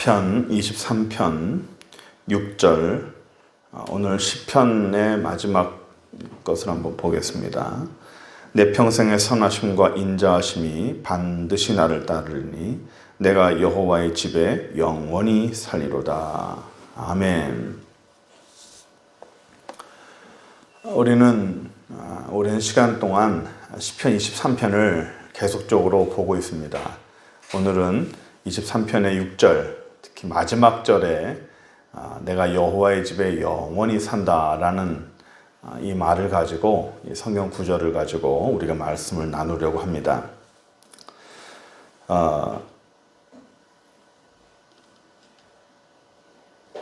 시편 23편 6절, 오늘 시편의 마지막 것을 한번 보겠습니다. 내 평생의 선하심과 인자하심이 반드시 나를 따르니 내가 여호와의 집에 영원히 살리로다. 아멘. 우리는 오랜 시간 동안 시편 23편을 계속적으로 보고 있습니다. 오늘은 23편의 6절, 특히 마지막 절에 내가 여호와의 집에 영원히 산다라는 이 말을 가지고, 이 성경 구절을 가지고 우리가 말씀을 나누려고 합니다.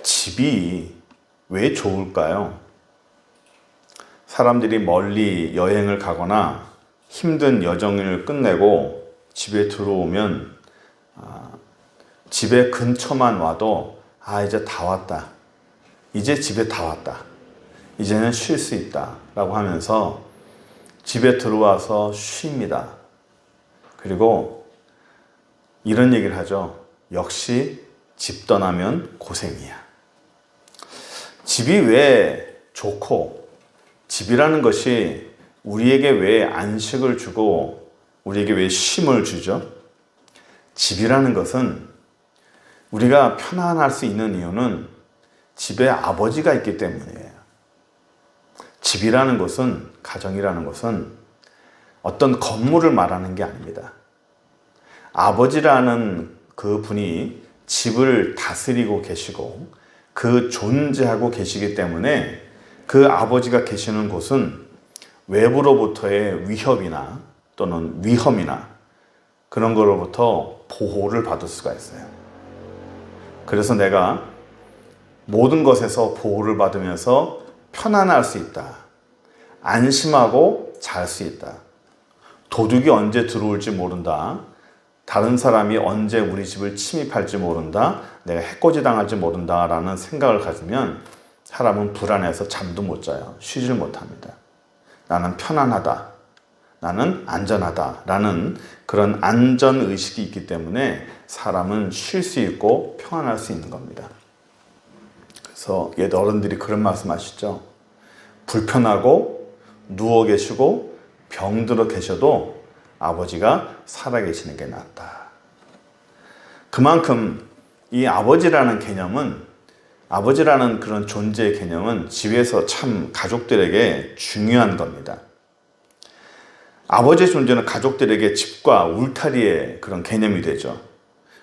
집이 왜 좋을까요? 사람들이 멀리 여행을 가거나 힘든 여정을 끝내고 집에 들어오면 집에 근처만 와도 이제 다 왔다. 이제 집에 다 왔다. 이제는 쉴 수 있다. 라고 하면서 집에 들어와서 쉽니다. 그리고 이런 얘기를 하죠. 역시 집 떠나면 고생이야. 집이 왜 좋고, 집이라는 것이 우리에게 왜 안식을 주고 우리에게 왜 쉼을 주죠? 집이라는 것은 우리가 편안할 수 있는 이유는 집에 아버지가 있기 때문이에요. 집이라는 것은, 가정이라는 것은 어떤 건물을 말하는 게 아닙니다. 아버지라는 그 분이 집을 다스리고 계시고 그 존재하고 계시기 때문에 그 아버지가 계시는 곳은 외부로부터의 위협이나 또는 위험이나 그런 거로부터 보호를 받을 수가 있어요. 그래서 내가 모든 것에서 보호를 받으면서 편안할 수 있다. 안심하고 잘 수 있다. 도둑이 언제 들어올지 모른다. 다른 사람이 언제 우리 집을 침입할지 모른다. 내가 해코지 당할지 모른다. 라는 생각을 가지면 사람은 불안해서 잠도 못 자요. 쉬질 못합니다. 나는 편안하다. 나는 안전하다. 라는 그런 안전의식이 있기 때문에 사람은 쉴 수 있고 평안할 수 있는 겁니다. 그래서 옛 어른들이 그런 말씀 하시죠. 불편하고 누워 계시고 병들어 계셔도 아버지가 살아 계시는 게 낫다. 그만큼 이 아버지라는 개념은, 아버지라는 그런 존재의 개념은 집에서 참 가족들에게 중요한 겁니다. 아버지의 존재는 가족들에게 집과 울타리의 그런 개념이 되죠.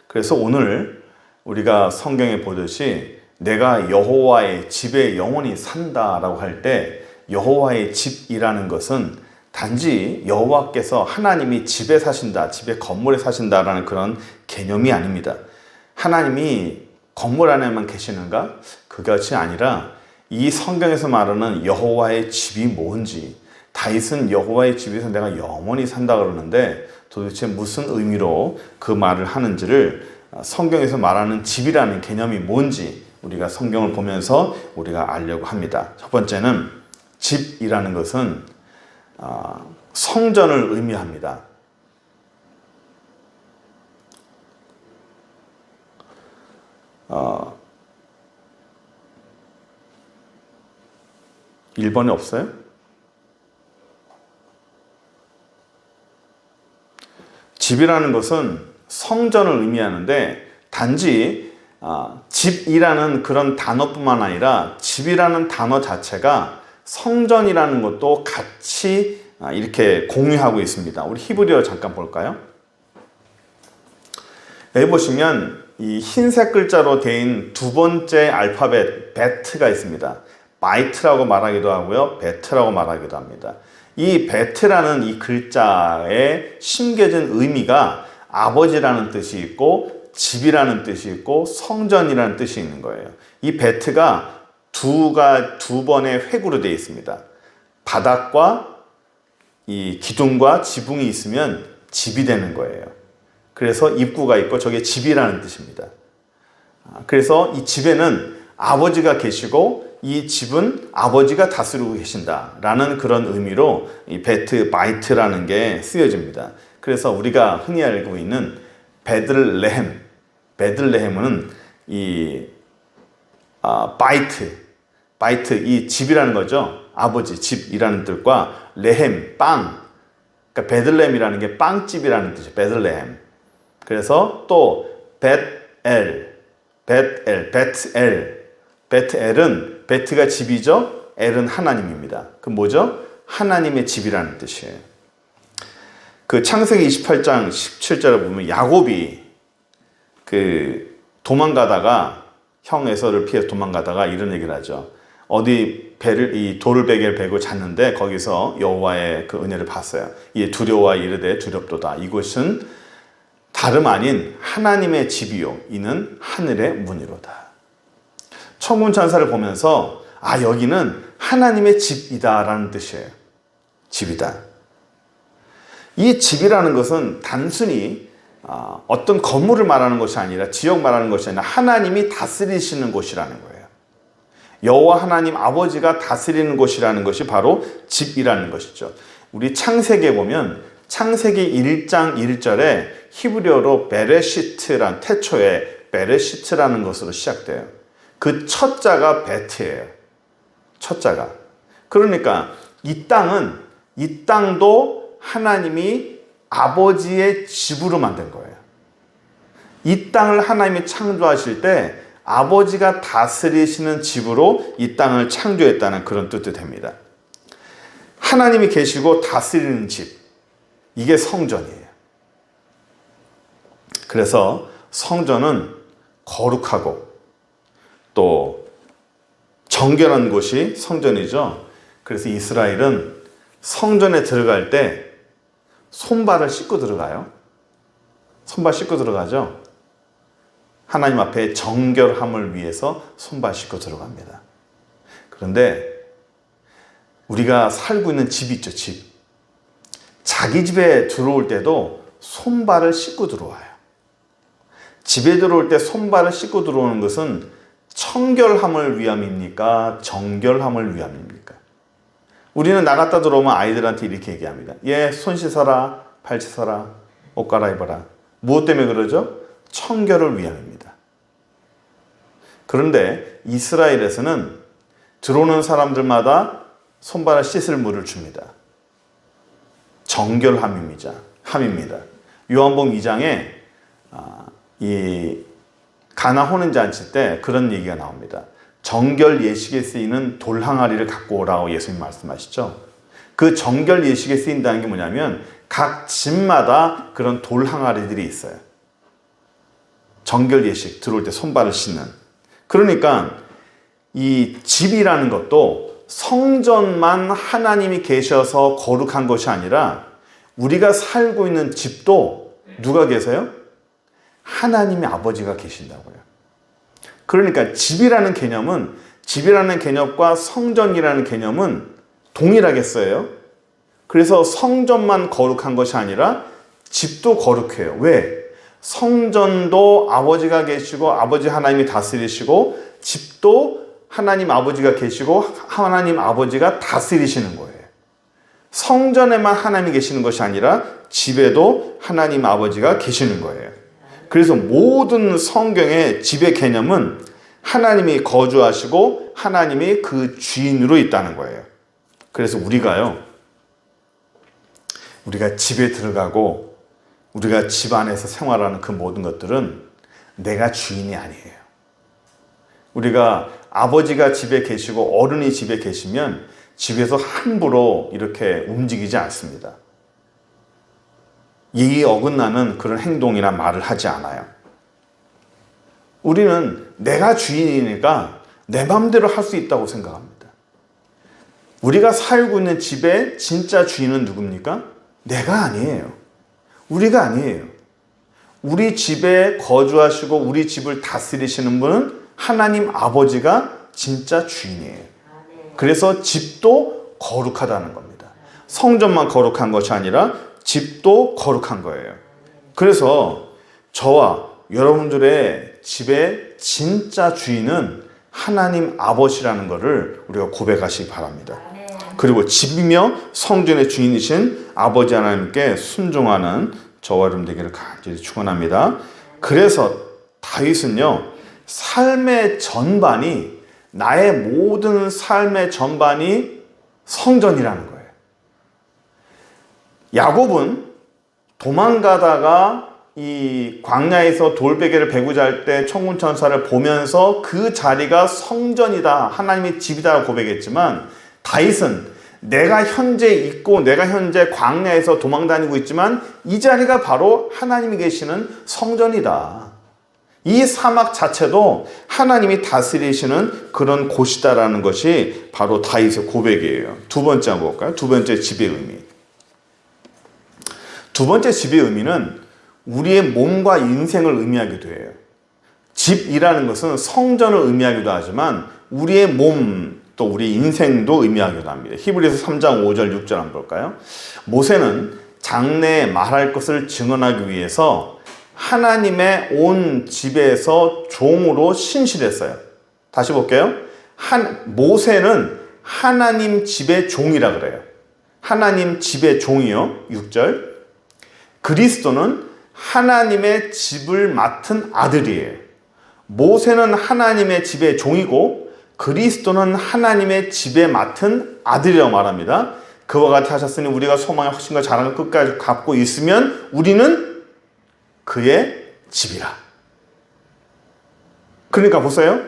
그래서 오늘 우리가 성경에 보듯이 내가 여호와의 집에 영원히 산다라고 할 때 여호와의 집이라는 것은 단지 여호와께서 하나님이 집에 사신다, 집에 건물에 사신다라는 그런 개념이 아닙니다. 하나님이 건물 안에만 계시는가? 그것이 아니라 이 성경에서 말하는 여호와의 집이 뭔지, 다윗은 여호와의 집에서 내가 영원히 산다 그러는데 도대체 무슨 의미로 그 말을 하는지를, 성경에서 말하는 집이라는 개념이 뭔지 우리가 성경을 보면서 우리가 알려고 합니다. 첫 번째는 집이라는 것은 성전을 의미합니다. 어, 1번에 없어요? 집이라는 것은 성전을 의미하는데 단지 집이라는 그런 단어뿐만 아니라 집이라는 단어 자체가 성전이라는 것도 같이 이렇게 공유하고 있습니다. 우리 히브리어 잠깐 볼까요? 여기 보시면 이 흰색 글자로 된 두 번째 알파벳 베트가 있습니다. 바이트라고 말하기도 하고요, 베트라고 말하기도 합니다. 이 베트라는 이 글자에 심겨진 의미가 아버지라는 뜻이 있고 집이라는 뜻이 있고 성전이라는 뜻이 있는 거예요. 이 베트가 두 번의 획으로 되어 있습니다. 바닥과 이 기둥과 지붕이 있으면 집이 되는 거예요. 그래서 입구가 있고 저게 집이라는 뜻입니다. 그래서 이 집에는 아버지가 계시고 이 집은 아버지가 다스리고 계신다라는 그런 의미로 이 베트, 바이트라는 게 쓰여집니다. 그래서 우리가 흔히 알고 있는 베들레헴, 베들레헴은 이 바이트 이 집이라는 거죠. 아버지 집이라는 뜻과 레헴 빵, 그러니까 베들레헴이라는 게 빵집이라는 뜻이에요. 베들레헴. 그래서 또 베트엘은 베트가 집이죠. 엘은 하나님입니다. 그 뭐죠? 하나님의 집이라는 뜻이에요. 그 창세기 28장 17절에 보면 야곱이 그 도망가다가 형 에서를 피해서 도망가다가 이런 얘기를 하죠. 어디 이 돌을 베개를 베고 잤는데 거기서 여호와의 그 은혜를 봤어요. 이에 두려워 이르되 두렵도다. 이곳은 다름 아닌 하나님의 집이요 이는 하늘의 문이로다. 천군 천사를 보면서 여기는 하나님의 집이다라는 뜻이에요. 집이다. 이 집이라는 것은 단순히 어떤 건물을 말하는 것이 아니라 지역 말하는 것이 아니라 하나님이 다스리시는 곳이라는 거예요. 여호와 하나님 아버지가 다스리는 곳이라는 것이 바로 집이라는 것이죠. 우리 창세기에 보면 창세기 1장 1절에 히브리어로 베레시트란 태초에 베레시트라는 것으로 시작돼요. 그 첫 자가 베트예요. 첫 자가. 그러니까 이 땅도 하나님이 아버지의 집으로 만든 거예요. 이 땅을 하나님이 창조하실 때 아버지가 다스리시는 집으로 이 땅을 창조했다는 그런 뜻도 됩니다. 하나님이 계시고 다스리는 집, 이게 성전이에요. 그래서 성전은 거룩하고 또 정결한 곳이 성전이죠. 그래서 이스라엘은 성전에 들어갈 때 손발을 씻고 들어가요. 손발 씻고 들어가죠. 하나님 앞에 정결함을 위해서 손발 씻고 들어갑니다. 그런데 우리가 살고 있는 집 있죠, 집. 자기 집에 들어올 때도 손발을 씻고 들어와요. 집에 들어올 때 손발을 씻고 들어오는 것은 청결함을 위함입니까? 정결함을 위함입니까? 우리는 나갔다 들어오면 아이들한테 이렇게 얘기합니다. 손 씻어라, 발 씻어라, 옷 갈아입어라. 무엇 때문에 그러죠? 청결을 위함입니다. 그런데 이스라엘에서는 들어오는 사람들마다 손발을 씻을 물을 줍니다. 정결함입니다. 요한복음 2장에 이 가나 혼인잔치 때 그런 얘기가 나옵니다. 정결 예식에 쓰이는 돌 항아리를 갖고 오라고 예수님 말씀하시죠. 그 정결 예식에 쓰인다는 게 뭐냐면 각 집마다 그런 돌 항아리들이 있어요. 정결 예식 들어올 때 손발을 씻는. 그러니까 이 집이라는 것도 성전만 하나님이 계셔서 거룩한 것이 아니라 우리가 살고 있는 집도 누가 계세요? 하나님의 아버지가 계신다고요. 그러니까 집이라는 개념과 성전이라는 개념은 동일하겠어요. 그래서 성전만 거룩한 것이 아니라 집도 거룩해요. 왜? 성전도 아버지가 계시고 아버지 하나님이 다스리시고 집도 하나님 아버지가 계시고 하나님 아버지가 다스리시는 거예요. 성전에만 하나님이 계시는 것이 아니라 집에도 하나님 아버지가 계시는 거예요. 그래서 모든 성경의 집의 개념은 하나님이 거주하시고 하나님이 그 주인으로 있다는 거예요. 그래서 우리가 집에 들어가고 우리가 집 안에서 생활하는 그 모든 것들은 내가 주인이 아니에요. 우리가 아버지가 집에 계시고 어른이 집에 계시면 집에서 함부로 이렇게 움직이지 않습니다. 예의에 어긋나는 그런 행동이나 말을 하지 않아요. 우리는 내가 주인이니까 내 마음대로 할 수 있다고 생각합니다. 우리가 살고 있는 집의 진짜 주인은 누굽니까? 내가 아니에요. 우리가 아니에요. 우리 집에 거주하시고 우리 집을 다스리시는 분은 하나님 아버지가 진짜 주인이에요. 그래서 집도 거룩하다는 겁니다. 성전만 거룩한 것이 아니라 집도 거룩한 거예요. 그래서 저와 여러분들의 집의 진짜 주인은 하나님 아버지라는 것을 우리가 고백하시기 바랍니다. 그리고 집이며 성전의 주인이신 아버지 하나님께 순종하는 저와 여러분 되기를 간절히 축원합니다. 그래서 다윗은요 삶의 전반이, 나의 모든 삶의 전반이 성전이라는 거예요. 야곱은 도망가다가 이 광야에서 돌베개를 베고자 할 때 천군천사를 보면서 그 자리가 성전이다, 하나님의 집이다 고백했지만, 다윗은 내가 현재 있고 내가 현재 광야에서 도망다니고 있지만 이 자리가 바로 하나님이 계시는 성전이다. 이 사막 자체도 하나님이 다스리시는 그런 곳이다라는 것이 바로 다윗의 고백이에요. 두 번째 한번 볼까요? 두 번째 집의 의미. 두 번째 집의 의미는 우리의 몸과 인생을 의미하기도 해요. 집이라는 것은 성전을 의미하기도 하지만 우리의 몸, 또 우리 인생도 의미하기도 합니다. 히브리서 3장 5절 6절 한번 볼까요? 모세는 장래에 말할 것을 증언하기 위해서 하나님의 온 집에서 종으로 신실했어요. 다시 볼게요. 모세는 하나님 집의 종이라 그래요. 하나님 집의 종이요. 6절. 그리스도는 하나님의 집을 맡은 아들이에요. 모세는 하나님의 집의 종이고 그리스도는 하나님의 집에 맡은 아들이라고 말합니다. 그와 같이 하셨으니 우리가 소망의 확신과 자랑을 끝까지 갖고 있으면 우리는 그의 집이라. 그러니까 보세요.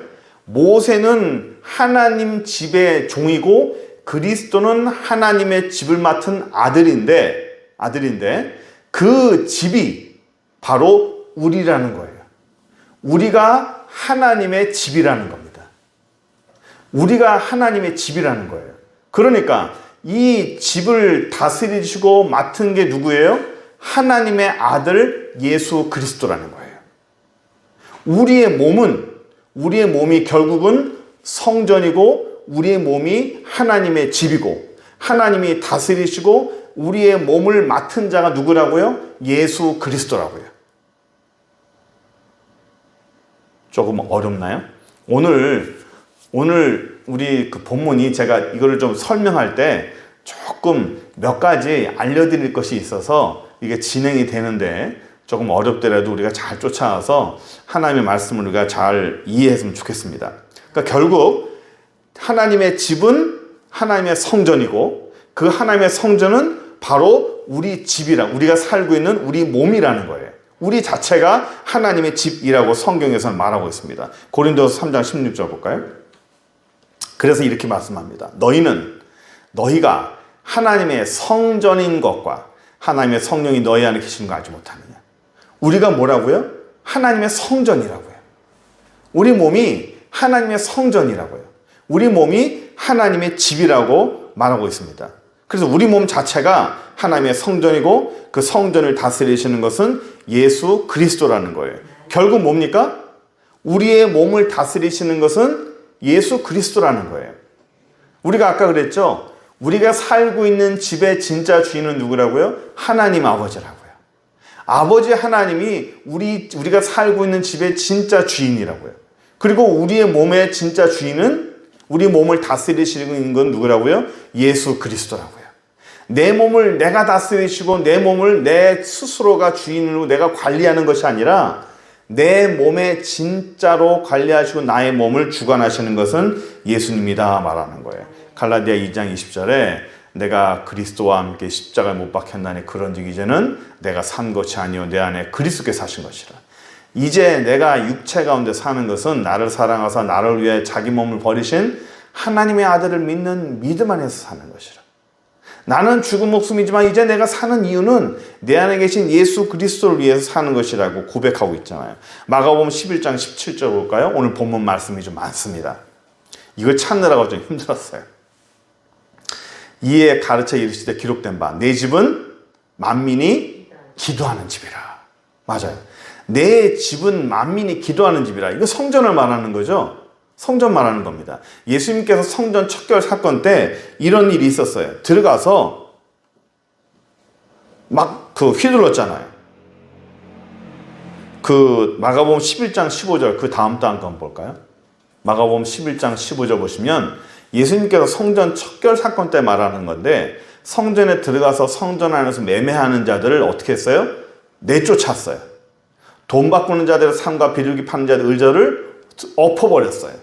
모세는 하나님 집의 종이고 그리스도는 하나님의 집을 맡은 아들인데 그 집이 바로 우리라는 거예요. 우리가 하나님의 집이라는 겁니다. 우리가 하나님의 집이라는 거예요. 그러니까 이 집을 다스리시고 맡은 게 누구예요? 하나님의 아들 예수 그리스도라는 거예요. 우리의 몸이 결국은 성전이고 우리의 몸이 하나님의 집이고 하나님이 다스리시고 우리의 몸을 맡은 자가 누구라고요? 예수 그리스도라고요. 조금 어렵나요? 오늘 우리 그 본문이 제가 이거를 좀 설명할 때 조금 몇 가지 알려드릴 것이 있어서 이게 진행이 되는데 조금 어렵더라도 우리가 잘 쫓아와서 하나님의 말씀을 우리가 잘 이해했으면 좋겠습니다. 그러니까 결국 하나님의 집은 하나님의 성전이고 그 하나님의 성전은 바로 우리 집이라, 우리가 살고 있는 우리 몸이라는 거예요. 우리 자체가 하나님의 집이라고 성경에서는 말하고 있습니다. 고린도서 3장 16절 볼까요? 그래서 이렇게 말씀합니다. 너희가 하나님의 성전인 것과 하나님의 성령이 너희 안에 계시는 거 알지 못하느냐. 우리가 뭐라고요? 하나님의 성전이라고요. 우리 몸이 하나님의 성전이라고요. 우리 몸이 하나님의 집이라고 말하고 있습니다. 그래서 우리 몸 자체가 하나님의 성전이고 그 성전을 다스리시는 것은 예수 그리스도라는 거예요. 결국 뭡니까? 우리의 몸을 다스리시는 것은 예수 그리스도라는 거예요. 우리가 아까 그랬죠? 우리가 살고 있는 집의 진짜 주인은 누구라고요? 하나님 아버지라고요. 아버지 하나님이 우리가 살고 있는 집의 진짜 주인이라고요. 그리고 우리의 몸의 진짜 주인은 우리 몸을 다스리시는 건 누구라고요? 예수 그리스도라고요. 내 몸을 내가 다스리시고 내 몸을 내 스스로가 주인으로 내가 관리하는 것이 아니라 내 몸에 진짜로 관리하시고 나의 몸을 주관하시는 것은 예수님이다 말하는 거예요. 갈라디아 2장 20절에 내가 그리스도와 함께 십자가에 못 박혔나니 그런즉 이제는 내가 산 것이 아니요 내 안에 그리스도께 사신 것이라. 이제 내가 육체 가운데 사는 것은 나를 사랑하사 나를 위해 자기 몸을 버리신 하나님의 아들을 믿는 믿음 안에서 사는 것이라. 나는 죽은 목숨이지만 이제 내가 사는 이유는 내 안에 계신 예수 그리스도를 위해서 사는 것이라고 고백하고 있잖아요. 마가복음 11장 17절 볼까요? 오늘 본문 말씀이 좀 많습니다. 이걸 찾느라고 좀 힘들었어요. 이에 가르쳐 이르시되 기록된 바 내 집은 만민이 기도하는 집이라. 맞아요. 내 집은 만민이 기도하는 집이라. 이거 성전을 말하는 거죠. 성전 말하는 겁니다. 예수님께서 성전 척결 사건 때 이런 일이 있었어요. 들어가서 막 휘둘렀잖아요. 마가복음 11장 15절 그 다음 또 한번 볼까요? 마가복음 11장 15절 보시면 예수님께서 성전 척결 사건 때 말하는 건데 성전에 들어가서 성전 안에서 매매하는 자들을 어떻게 했어요? 내쫓았어요. 돈 바꾸는 자들의 삶과 비둘기 파는 자들 의저를 엎어버렸어요.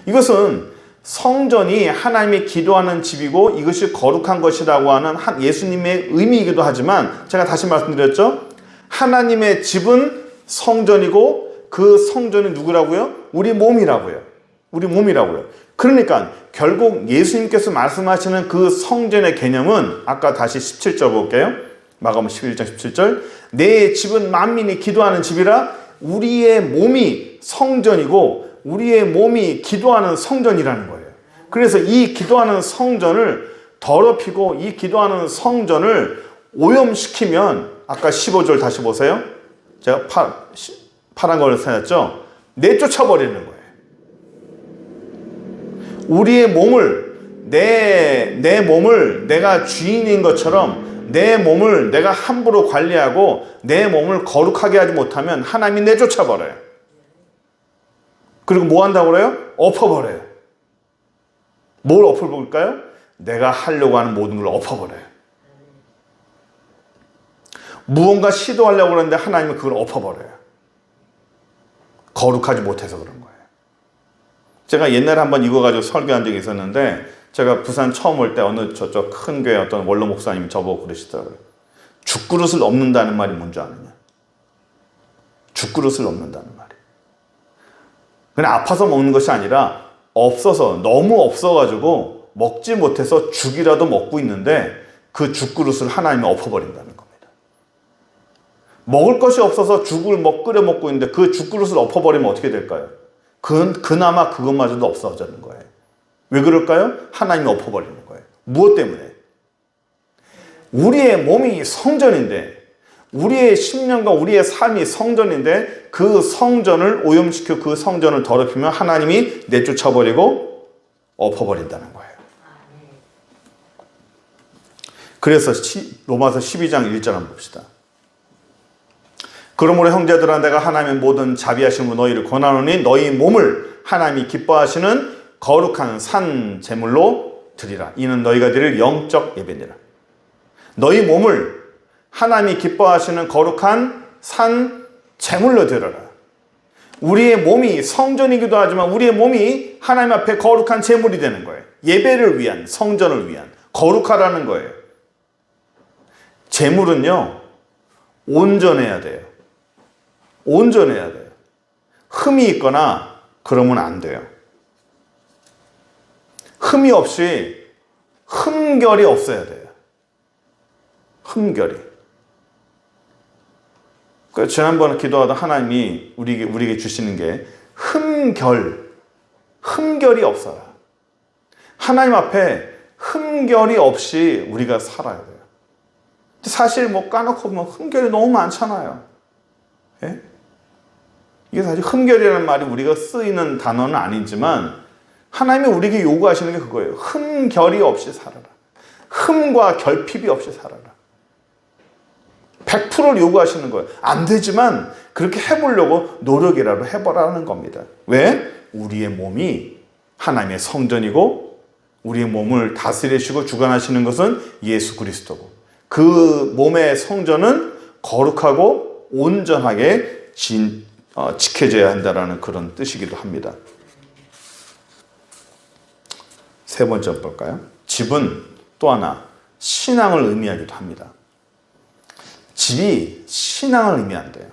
이것은 성전이 하나님이 기도하는 집이고 이것이 거룩한 것이라고 하는 예수님의 의미이기도 하지만, 제가 다시 말씀드렸죠. 하나님의 집은 성전이고 그 성전이 누구라고요? 우리 몸이라고요. 우리 몸이라고요. 그러니까 결국 예수님께서 말씀하시는 그 성전의 개념은, 아까 다시 17절 볼게요. 마가복음 11장 17절. 내 집은 만민이 기도하는 집이라. 우리의 몸이 성전이고 우리의 몸이 기도하는 성전이라는 거예요. 그래서 이 기도하는 성전을 더럽히고 이 기도하는 성전을 오염시키면, 아까 15절 다시 보세요. 제가 파란 걸 찾았죠? 내쫓아버리는 거예요. 우리의 몸을, 내 몸을 내가 주인인 것처럼 내 몸을 내가 함부로 관리하고 내 몸을 거룩하게 하지 못하면 하나님이 내쫓아버려요. 그리고 뭐 한다고 그래요? 엎어버려요. 뭘 엎어버릴까요? 내가 하려고 하는 모든 걸 엎어버려요. 무언가 시도하려고 그러는데 하나님은 그걸 엎어버려요. 거룩하지 못해서 그런 거예요. 제가 옛날에 한번 이거 가지고 설교한 적이 있었는데, 제가 부산 처음 올 때 어느 저쪽 큰 교회 어떤 원로 목사님이 저보고 그러시더라고요. 죽그릇을 엎는다는 말이 뭔지 아느냐? 죽그릇을 엎는다는 말이. 그냥 아파서 먹는 것이 아니라 없어서, 너무 없어가지고 먹지 못해서 죽이라도 먹고 있는데 그 죽그릇을 하나님이 엎어버린다는 겁니다. 먹을 것이 없어서 죽을 끓여 먹고 있는데 그 죽그릇을 엎어버리면 어떻게 될까요? 그나마 그것마저도 없어지는 거예요. 왜 그럴까요? 하나님이 엎어버리는 거예요. 무엇 때문에? 우리의 몸이 성전인데, 우리의 심령과 우리의 삶이 성전인데 그 성전을 오염시켜 그 성전을 더럽히면 하나님이 내쫓아버리고 엎어버린다는 거예요. 그래서 로마서 12장 1절 한번 봅시다. 그러므로 형제들아, 내가 하나님의 모든 자비하심으로 너희를 권하노니 너희 몸을 하나님이 기뻐하시는 거룩한 산 제물로 드리라. 이는 너희가 드릴 영적 예배니라. 너희 몸을 하나님이 기뻐하시는 거룩한 산 제물로 드려라. 우리의 몸이 성전이기도 하지만 우리의 몸이 하나님 앞에 거룩한 제물이 되는 거예요. 예배를 위한, 성전을 위한, 거룩하라는 거예요. 제물은요, 온전해야 돼요. 온전해야 돼요. 흠이 있거나 그러면 안 돼요. 흠이 없이 흠결이 없어야 돼요. 흠결이. 그래서 지난번에 기도하다 하나님이 우리에게 주시는 게 흠결이 없어라. 하나님 앞에 흠결이 없이 우리가 살아야 돼요. 사실 까놓고 보면 흠결이 너무 많잖아요. 예? 이게 사실 흠결이라는 말이 우리가 쓰이는 단어는 아니지만 하나님이 우리에게 요구하시는 게 그거예요. 흠결이 없이 살아라. 흠과 결핍이 없이 살아라. 100%를 요구하시는 거예요. 안 되지만 그렇게 해보려고 노력이라도 해보라는 겁니다. 왜? 우리의 몸이 하나님의 성전이고 우리의 몸을 다스리시고 주관하시는 것은 예수 그리스도고, 그 몸의 성전은 거룩하고 온전하게 지켜져야 한다는 그런 뜻이기도 합니다. 세 번째 볼까요? 집은 또 하나 신앙을 의미하기도 합니다. 집이 신앙을 의미한대요.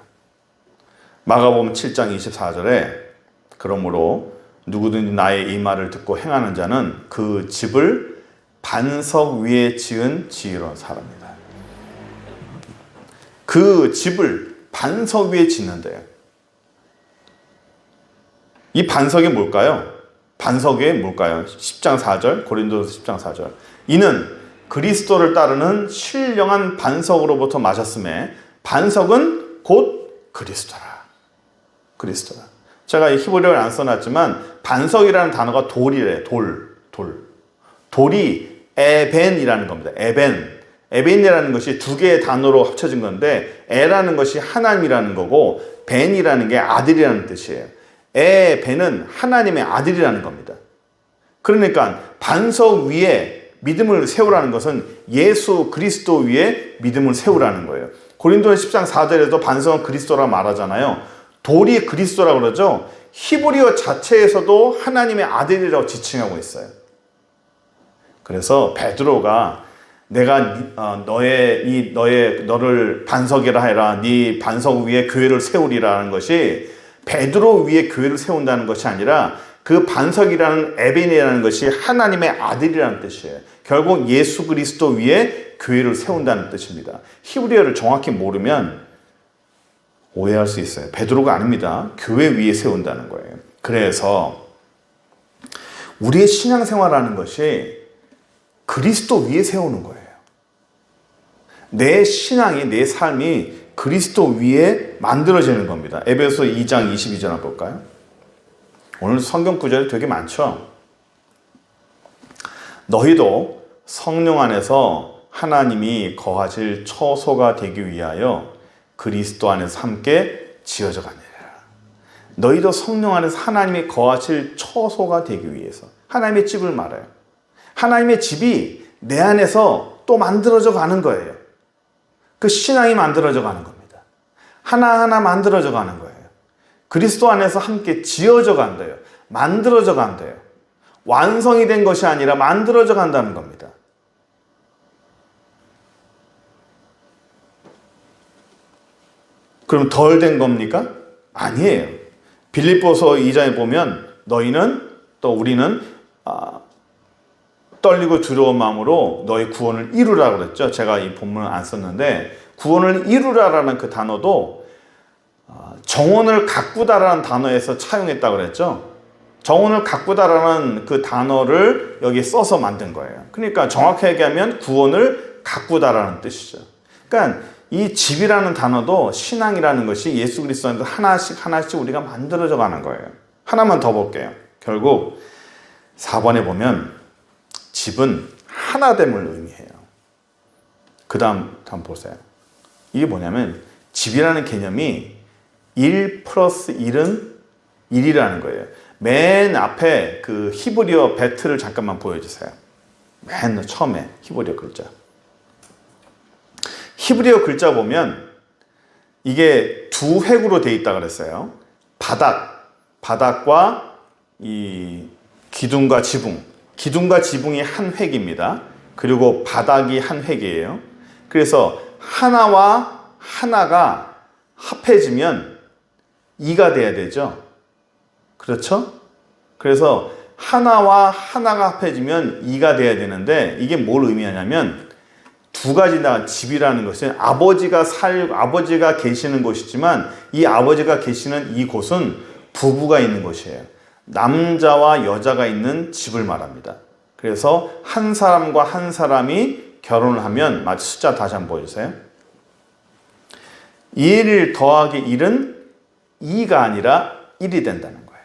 마가복음 7장 24절에 그러므로 누구든지 나의 이 말을 듣고 행하는 자는 그 집을 반석 위에 지은 지혜로운 사람이다. 그 집을 반석 위에 짓는데요. 이 반석이 뭘까요? 반석이 뭘까요? 10장 4절, 고린도서 10장 4절. 이는 그리스도를 따르는 신령한 반석으로부터 마셨음에 반석은 곧 그리스도라. 그리스도라. 제가 이 히브리어를 안 써놨지만 반석이라는 단어가 돌이래요. 돌이 에벤이라는 겁니다. 에벤이라는 것이 두 개의 단어로 합쳐진 건데, 에라는 것이 하나님이라는 거고 벤이라는 게 아들이라는 뜻이에요. 벤은 하나님의 아들이라는 겁니다. 그러니까 반석 위에 믿음을 세우라는 것은 예수 그리스도 위에 믿음을 세우라는 거예요. 고린도서 10장 4절에도 반석은 그리스도라 말하잖아요. 돌이 그리스도라고 그러죠. 히브리어 자체에서도 하나님의 아들이라고 지칭하고 있어요. 그래서 베드로가 내가 너를 반석이라 해라, 네 반석 위에 교회를 세우리라는 것이 베드로 위에 교회를 세운다는 것이 아니라 그 반석이라는 에벤이라는 것이 하나님의 아들이라는 뜻이에요. 결국 예수 그리스도 위에 교회를 세운다는 뜻입니다. 히브리어를 정확히 모르면 오해할 수 있어요. 베드로가 아닙니다. 교회 위에 세운다는 거예요. 그래서 우리의 신앙생활하는 것이 그리스도 위에 세우는 거예요. 내 신앙이, 내 삶이 그리스도 위에 만들어지는 겁니다. 에베소 2장 22절 한번 볼까요? 오늘 성경 구절이 되게 많죠. 너희도 성령 안에서 하나님이 거하실 처소가 되기 위하여 그리스도 안에서 함께 지어져 가느니라. 너희도 성령 안에서 하나님이 거하실 처소가 되기 위해서. 하나님의 집을 말해요. 하나님의 집이 내 안에서 또 만들어져 가는 거예요. 그 신앙이 만들어져 가는 겁니다. 하나하나 만들어져 가는 거예요. 그리스도 안에서 함께 지어져 간대요. 만들어져 간대요. 완성이 된 것이 아니라 만들어져 간다는 겁니다. 그럼 덜 된 겁니까? 아니에요. 빌립보서 2장에 보면 너희는 또 우리는 떨리고 두려운 마음으로 너희 구원을 이루라 그랬죠. 제가 이 본문을 안 썼는데 구원을 이루라라는 그 단어도 정원을 가꾸다라는 단어에서 차용했다 그랬죠. 정원을 가꾸다라는 그 단어를 여기 써서 만든 거예요. 그러니까 정확히 얘기하면 구원을 가꾸다라는 뜻이죠. 그러니까 이 집이라는 단어도 신앙이라는 것이 예수 그리스도 안에서 하나씩 우리가 만들어져 가는 거예요. 하나만 더 볼게요. 결국 4번에 보면 집은 하나됨을 의미해요. 그 다음 한번 보세요. 이게 뭐냐면 집이라는 개념이 1 플러스 1은 1이라는 거예요. 맨 앞에 그 히브리어 베트를 잠깐만 보여주세요. 맨 처음에 히브리어 글자. 히브리어 글자 보면 이게 두 획으로 되어 있다 그랬어요. 바닥과 이 기둥과 지붕. 기둥과 지붕이 한 획입니다. 그리고 바닥이 한 획이에요. 그래서 하나와 하나가 합해지면 2가 돼야 되죠. 그렇죠? 그래서 하나와 하나가 합해지면 2가 돼야 되는데 이게 뭘 의미하냐면 두 가지나 집이라는 것은 아버지가 계시는 곳이지만 이 아버지가 계시는 이곳은 부부가 있는 곳이에요. 남자와 여자가 있는 집을 말합니다. 그래서 한 사람과 한 사람이 결혼을 하면 마치 숫자 다시 한번 보여주세요. 1 더하기 1은 2가 아니라 1이 된다는 거예요.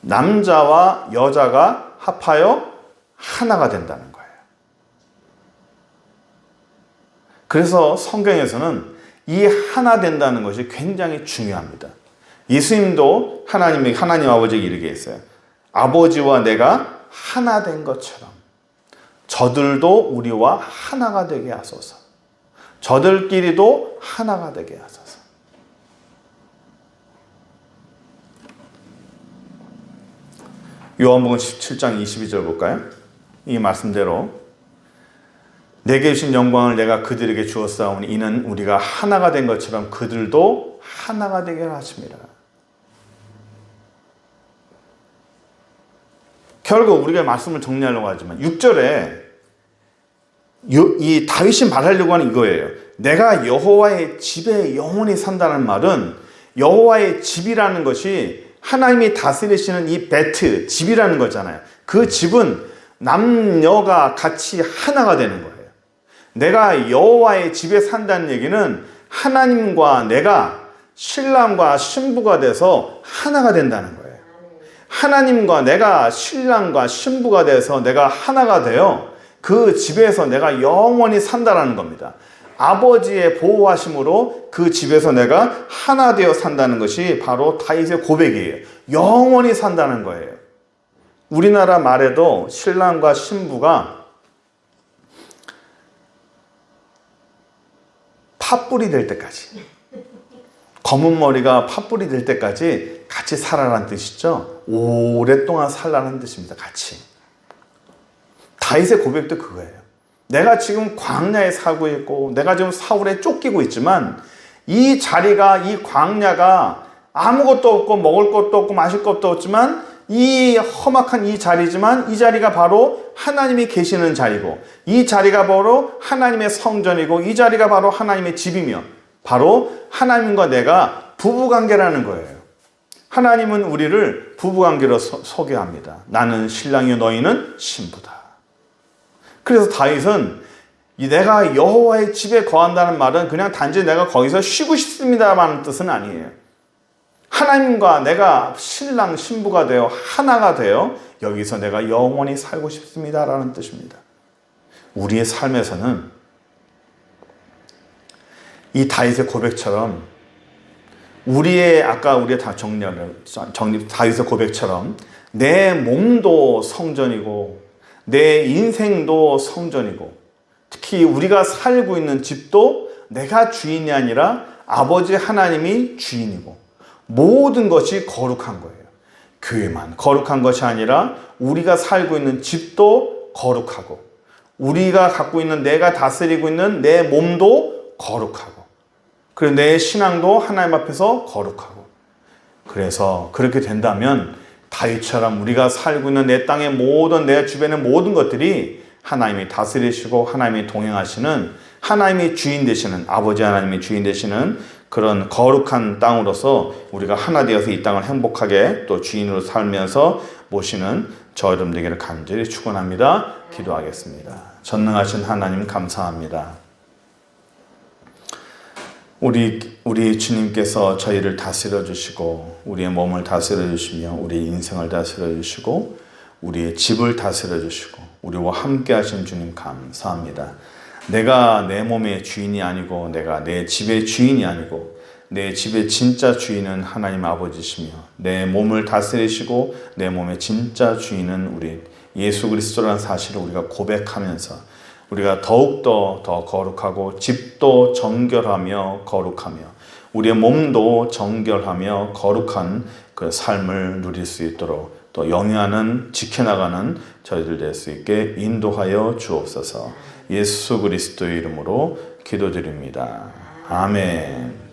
남자와 여자가 합하여 하나가 된다는 거예요. 그래서 성경에서는 이 하나 된다는 것이 굉장히 중요합니다. 예수님도 하나님 아버지에게 이르게 했어요. 아버지와 내가 하나 된 것처럼 저들도 우리와 하나가 되게 하소서. 저들끼리도 하나가 되게 하소서. 요한복음 17장 22절 볼까요? 이 말씀대로 내게 주신 영광을 내가 그들에게 주었사오니 이는 우리가 하나가 된 것처럼 그들도 하나가 되게 하십니다. 결국 우리가 말씀을 정리하려고 하지만 6절에 이 다윗이 말하려고 하는 이거예요. 내가 여호와의 집에 영원히 산다는 말은 여호와의 집이라는 것이 하나님이 다스리시는 이 베트, 집이라는 거잖아요. 그 집은 남녀가 같이 하나가 되는 거예요. 내가 여호와의 집에 산다는 얘기는 하나님과 내가 신랑과 신부가 돼서 하나가 된다는 거예요. 하나님과 내가 신랑과 신부가 돼서 내가 하나가 되어 그 집에서 내가 영원히 산다는 겁니다. 아버지의 보호하심으로 그 집에서 내가 하나 되어 산다는 것이 바로 다윗의 고백이에요. 영원히 산다는 거예요. 우리나라 말에도 신랑과 신부가 팥불이 될 때까지, 검은 머리가 팥불이 될 때까지 같이 살아라는 뜻이죠. 오랫동안 살라는 뜻입니다. 같이. 다윗의 고백도 그거예요. 내가 지금 광야에 살고 있고 내가 지금 사울에 쫓기고 있지만 이 자리가, 이 광야가 아무것도 없고 먹을 것도 없고 마실 것도 없지만 이 험악한 이 자리지만 이 자리가 바로 하나님이 계시는 자리고 이 자리가 바로 하나님의 성전이고 이 자리가 바로 하나님의 집이며 바로 하나님과 내가 부부관계라는 거예요. 하나님은 우리를 부부관계로 소개합니다. 나는 신랑이요 너희는 신부다. 그래서 다윗은 내가 여호와의 집에 거한다는 말은 그냥 단지 내가 거기서 쉬고 싶습니다라는 뜻은 아니에요. 하나님과 내가 신랑 신부가 되어 하나가 되어 여기서 내가 영원히 살고 싶습니다라는 뜻입니다. 우리의 삶에서는 이 다윗의 고백처럼 아까 우리가 다 다윗의 고백처럼 내 몸도 성전이고 내 인생도 성전이고 특히 우리가 살고 있는 집도 내가 주인이 아니라 아버지 하나님이 주인이고 모든 것이 거룩한 거예요. 교회만 거룩한 것이 아니라 우리가 살고 있는 집도 거룩하고 우리가 갖고 있는 내가 다스리고 있는 내 몸도 거룩하고 그리고 내 신앙도 하나님 앞에서 거룩하고 그래서 그렇게 된다면 다윗처럼 우리가 살고 있는 내 땅의 모든 내 주변의 모든 것들이 하나님이 다스리시고 하나님이 동행하시는 하나님이 주인 되시는 아버지 하나님이 주인 되시는 그런 거룩한 땅으로서 우리가 하나 되어서 이 땅을 행복하게 또 주인으로 살면서 모시는 저 여러분 되기를 간절히 축원합니다. 기도하겠습니다. 전능하신 하나님 감사합니다. 우리 주님께서 저희를 다스려 주시고 우리의 몸을 다스려 주시며 우리 인생을 다스려 주시고 우리의 집을 다스려 주시고 우리와 함께 하신 주님 감사합니다. 내가 내 몸의 주인이 아니고 내가 내 집의 주인이 아니고 내 집의 진짜 주인은 하나님 아버지시며 내 몸을 다스리시고 내 몸의 진짜 주인은 우리 예수 그리스도라는 사실을 우리가 고백하면서 우리가 더욱더 더 거룩하고 집도 정결하며 거룩하며 우리의 몸도 정결하며 거룩한 그 삶을 누릴 수 있도록 또 영위하는 지켜나가는 저희들 될 수 있게 인도하여 주옵소서. 예수 그리스도의 이름으로 기도드립니다. 아멘.